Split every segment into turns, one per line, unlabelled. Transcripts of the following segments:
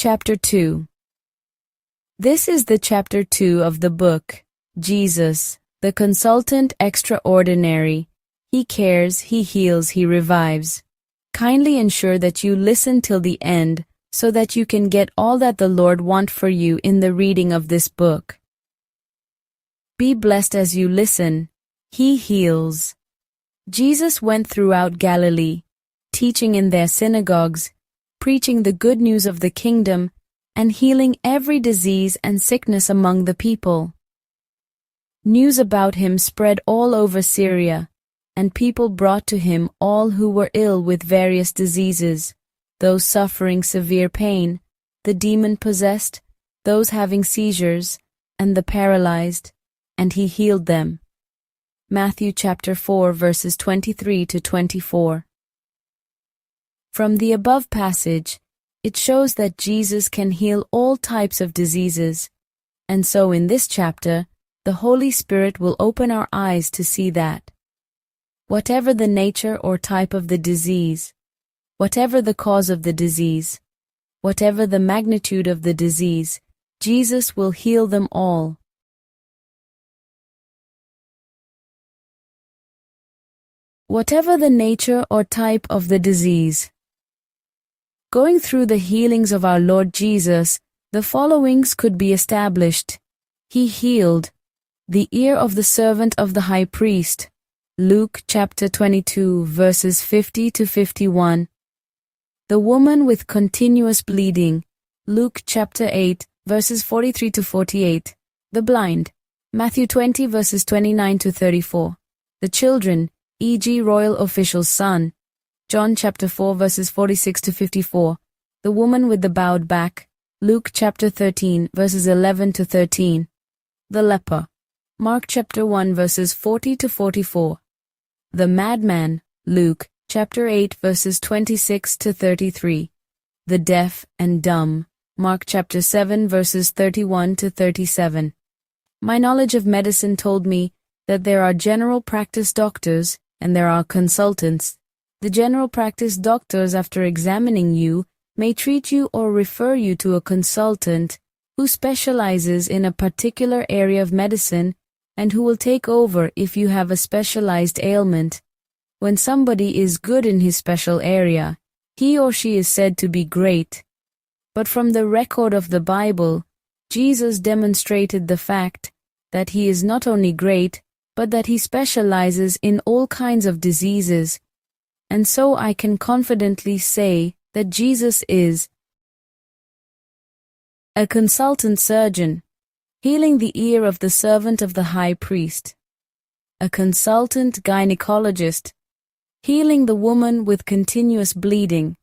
Chapter 2. This is the chapter 2 of the book. Jesus, the consultant extraordinary. He cares, he heals, he revives. Kindly ensure that you listen till the end so that you can get all that the Lord wants for you in the reading of this book. Be blessed as you listen. He heals. Jesus went throughout Galilee, teaching in their synagogues, preaching the good news of the kingdom, and healing every disease and sickness among the people. News about him spread all over Syria, and people brought to him all who were ill with various diseases, those suffering severe pain, the demon-possessed, those having seizures, and the paralyzed, and he healed them. Matthew chapter 4 verses 23 to 24. From the above passage, it shows that Jesus can heal all types of diseases, and so in this chapter, the Holy Spirit will open our eyes to see that. Whatever the nature or type of the disease, whatever the cause of the disease, whatever the magnitude of the disease, Jesus will heal them all. Whatever the nature or type of the disease. Going through the healings of our Lord Jesus, the followings could be established. He healed the ear of the servant of the high priest, Luke chapter 22 verses 50 to 51. The woman with continuous bleeding, Luke chapter 8 verses 43 to 48. The blind, Matthew 20 verses 29 to 34. The children, e.g. royal official's son, John chapter 4 verses 46 to 54. The woman with the bowed back, Luke chapter 13 verses 11 to 13. The leper, Mark chapter 1 verses 40 to 44. The madman, Luke chapter 8 verses 26 to 33. The deaf and dumb, Mark chapter 7 verses 31 to 37. My knowledge of medicine told me that there are general practice doctors and there are consultants. The general practice doctors, after examining you, may treat you or refer you to a consultant who specializes in a particular area of medicine and who will take over if you have a specialized ailment. When somebody is good in his special area, he or she is said to be great. But from the record of the Bible, Jesus demonstrated the fact that he is not only great, but that he specializes in all kinds of diseases. And so I can confidently say that Jesus is a consultant surgeon, healing the ear of the servant of the high priest, a consultant gynecologist, healing the woman with continuous bleeding,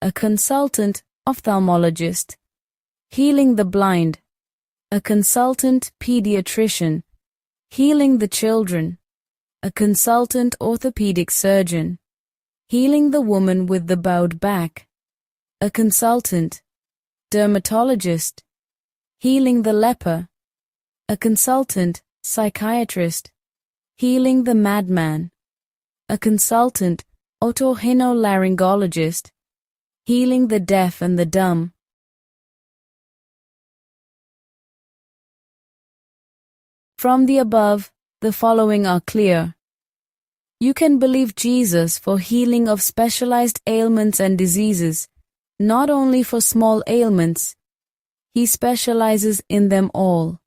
a consultant ophthalmologist, healing the blind, a consultant pediatrician, healing the children, a consultant orthopedic surgeon, healing the woman with the bowed back, a consultant dermatologist, healing the leper, a consultant psychiatrist, healing the madman, a consultant otorhinolaryngologist, healing the deaf and the dumb. From the above, the following are clear. You can believe Jesus for healing of specialized ailments and diseases, not only for small ailments. He specializes in them all.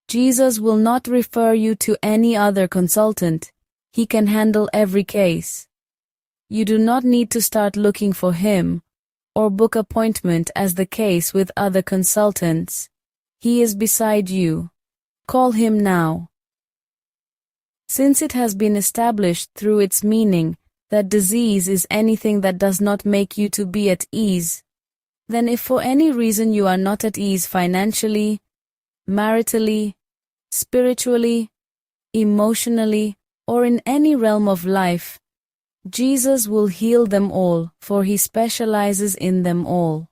Jesus will not refer you to any other consultant. He can handle every case. You do not need to start looking for him or book appointment as the case with other consultants. He is beside you. Call him now. Since it has been established through its meaning that disease is anything that does not make you to be at ease, then if for any reason you are not at ease financially, maritally, spiritually, emotionally, or in any realm of life, Jesus will heal them all, for he specializes in them all.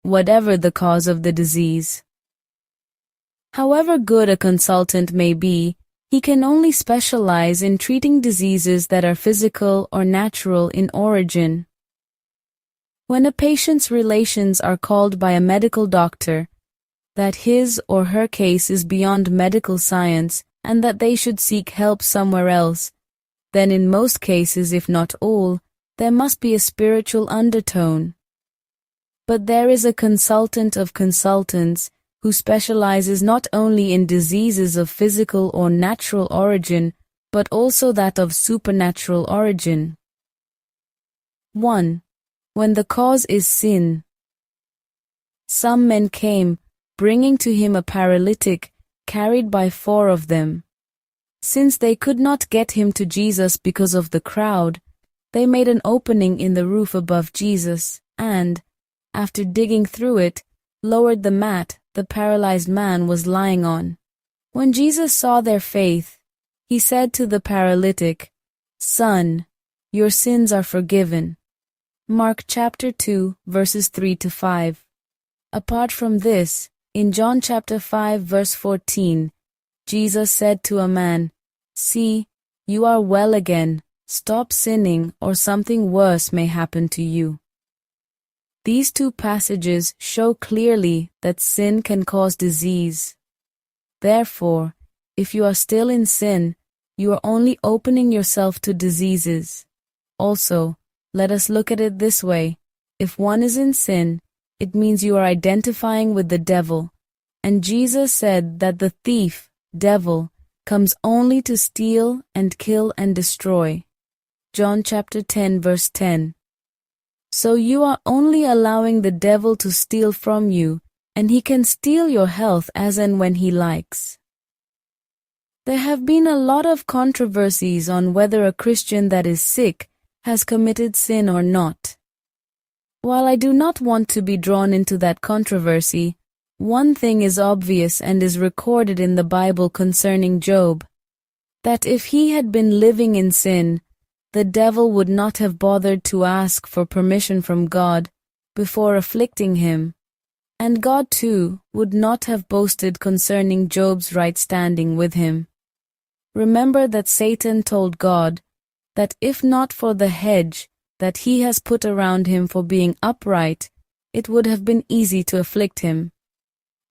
Whatever the cause of the disease. However good a consultant may be, He can only specialize in treating diseases that are physical or natural in origin. When a patient's relations are called by a medical doctor that his or her case is beyond medical science and that they should seek help somewhere else, then in most cases, if not all, there must be a spiritual undertone. But there is a consultant of consultants who specializes not only in diseases of physical or natural origin, but also that of supernatural origin. 1. When the cause is sin. Some men came, bringing to him a paralytic, carried by 4 of them. Since they could not get him to Jesus because of the crowd, they made an opening in the roof above Jesus, and, after digging through it, lowered the mat the paralyzed man was lying on. When Jesus saw their faith, he said to the paralytic, "Son, your sins are forgiven." Mark chapter 2, verses 3-5. Apart from this, in John chapter 5, verse 14, Jesus said to a man, "See, you are well again. Stop sinning, or something worse may happen to you." These 2 passages show clearly that sin can cause disease. Therefore, if you are still in sin, you are only opening yourself to diseases. Also, let us look at it this way. If one is in sin, it means you are identifying with the devil, and Jesus said that the thief, devil, comes only to steal and kill and destroy. John chapter 10, verse 10. So you are only allowing the devil to steal from you, and he can steal your health as and when he likes. There have been a lot of controversies on whether a Christian that is sick has committed sin or not. While I do not want to be drawn into that controversy, one thing is obvious and is recorded in the Bible concerning Job, that if he had been living in sin, the devil would not have bothered to ask for permission from God before afflicting him, and God too would not have boasted concerning Job's right standing with him. Remember that Satan told God that if not for the hedge that he has put around him for being upright, it would have been easy to afflict him.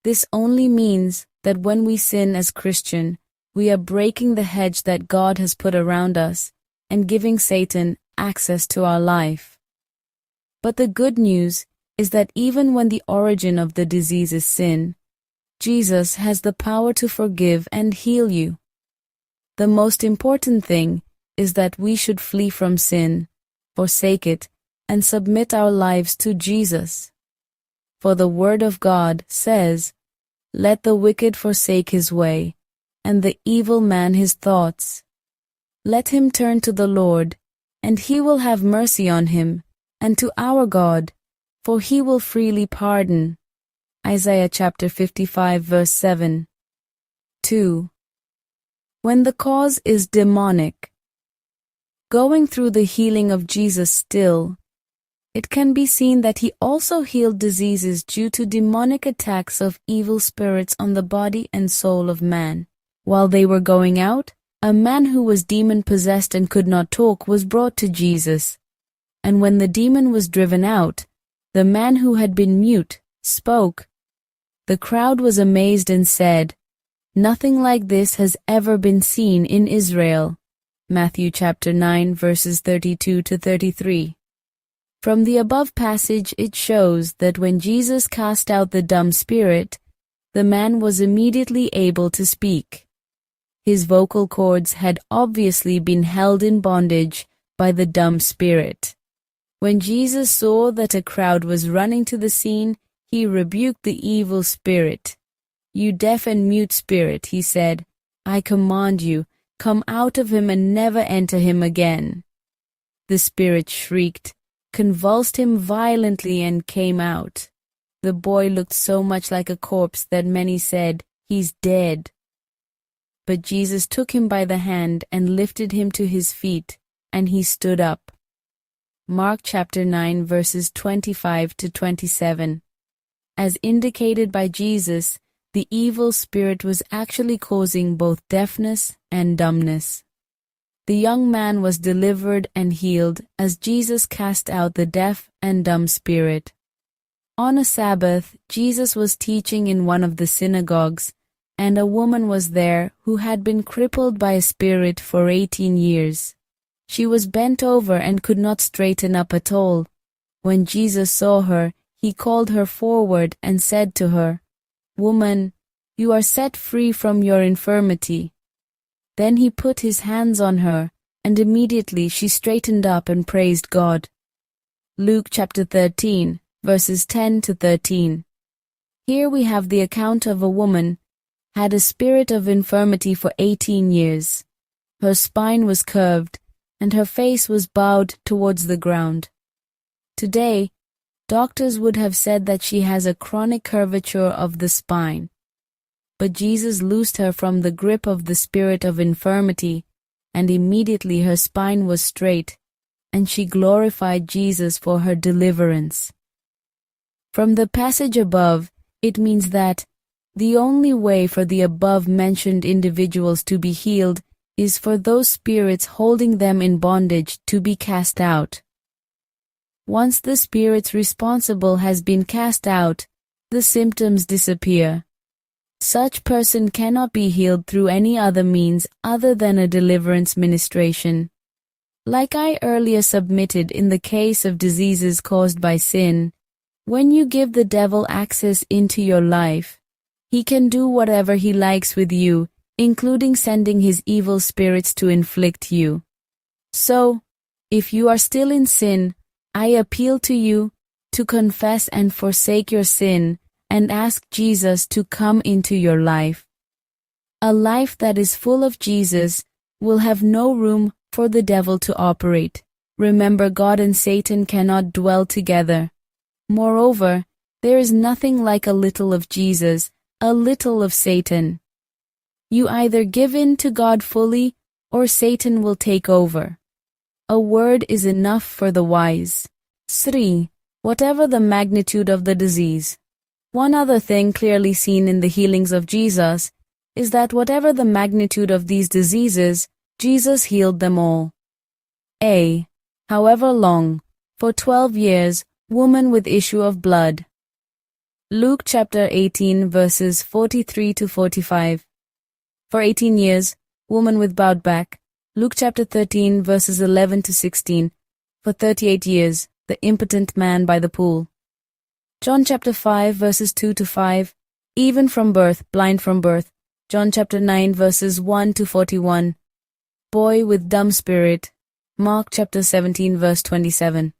This only means that when we sin as Christian, we are breaking the hedge that God has put around us and giving Satan access to our life. But the good news is that even when the origin of the disease is sin, Jesus has the power to forgive and heal you. The most important thing is that we should flee from sin, forsake it, and submit our lives to Jesus. For the Word of God says, "Let the wicked forsake his way, and the evil man his thoughts. Let him turn to the Lord, and he will have mercy on him, and to our God, for he will freely pardon." Isaiah chapter 55, verse 7. 2. When the cause is demonic. Going through the healing of Jesus still, it can be seen that he also healed diseases due to demonic attacks of evil spirits on the body and soul of man. While they were going out, a man who was demon-possessed and could not talk was brought to Jesus. And when the demon was driven out, the man who had been mute spoke. The crowd was amazed and said, "Nothing like this has ever been seen in Israel." Matthew chapter 9, verses 32-33. From the above passage it shows that when Jesus cast out the dumb spirit, the man was immediately able to speak. His vocal cords had obviously been held in bondage by the dumb spirit. When Jesus saw that a crowd was running to the scene, he rebuked the evil spirit. "You deaf and mute spirit," he said, "I command you, come out of him and never enter him again." The spirit shrieked, convulsed him violently, and came out. The boy looked so much like a corpse that many said, "He's dead." But Jesus took him by the hand and lifted him to his feet, and he stood up. Mark chapter 9, verses 25-27. As indicated by Jesus, the evil spirit was actually causing both deafness and dumbness. The young man was delivered and healed as Jesus cast out the deaf and dumb spirit. On a Sabbath, Jesus was teaching in one of the synagogues, and a woman was there who had been crippled by a spirit for 18 years. She was bent over and could not straighten up at all. When Jesus saw her, he called her forward and said to her, "Woman, you are set free from your infirmity." Then he put his hands on her, and immediately she straightened up and praised God. Luke chapter 13, verses 10 to 13. Here we have the account of a woman had a spirit of infirmity for 18 years. Her spine was curved, and her face was bowed towards the ground. Today, doctors would have said that she has a chronic curvature of the spine. But Jesus loosed her from the grip of the spirit of infirmity, and immediately her spine was straight, and she glorified Jesus for her deliverance. From the passage above, it means that the only way for the above-mentioned individuals to be healed is for those spirits holding them in bondage to be cast out. Once the spirits responsible has been cast out, the symptoms disappear. Such person cannot be healed through any other means other than a deliverance ministration. Like I earlier submitted in the case of diseases caused by sin, when you give the devil access into your life, he can do whatever he likes with you, including sending his evil spirits to inflict you. So, if you are still in sin, I appeal to you to confess and forsake your sin and ask Jesus to come into your life. A life that is full of Jesus will have no room for the devil to operate. Remember, God and Satan cannot dwell together. Moreover, there is nothing like a little of Jesus, a little of Satan. You either give in to God fully, or Satan will take over. A word is enough for the wise. 3. Whatever the magnitude of the disease. One other thing clearly seen in the healings of Jesus is that whatever the magnitude of these diseases, Jesus healed them all. A. However long, for 12 years, woman with issue of blood. Luke chapter 18 verses 43 to 45. For 18 years, woman with bowed back. Luke chapter 13 verses 11 to 16. For 38 years, the impotent man by the pool. John chapter 5 verses 2 to 5, even from birth, blind from birth. John chapter 9 verses 1 to 41, boy with dumb spirit. Mark chapter 17 verse 27.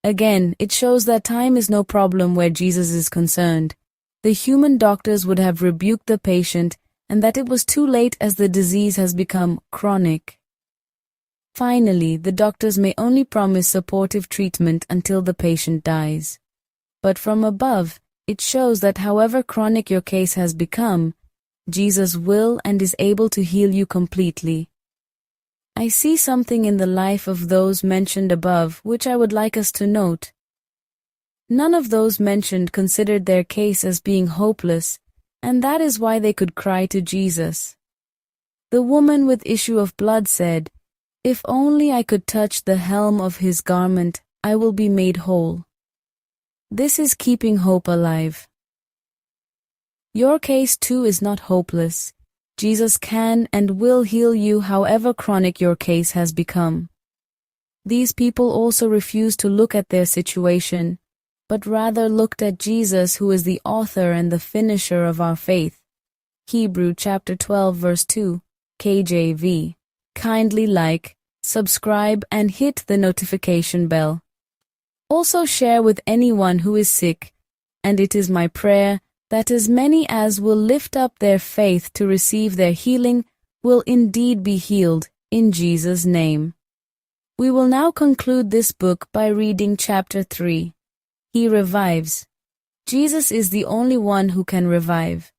Again, it shows that time is no problem where Jesus is concerned. The human doctors would have rebuked the patient, and that it was too late as the disease has become chronic. Finally, the doctors may only promise supportive treatment until the patient dies. But from above, it shows that however chronic your case has become, Jesus will and is able to heal you completely. I see something in the life of those mentioned above which I would like us to note. None of those mentioned considered their case as being hopeless, and that is why they could cry to Jesus. The woman with issue of blood said, "If only I could touch the hem of his garment, I will be made whole." This is keeping hope alive. Your case too is not hopeless. Jesus can and will heal you however chronic your case has become. These people also refused to look at their situation, but rather looked at Jesus, who is the author and the finisher of our faith. Hebrew chapter 12 verse 2, KJV. Kindly like, subscribe and hit the notification bell. Also share with anyone who is sick, and it is my prayer that as many as will lift up their faith to receive their healing will indeed be healed, in Jesus' name. We will now conclude this book by reading chapter 3. He revives. Jesus is the only one who can revive.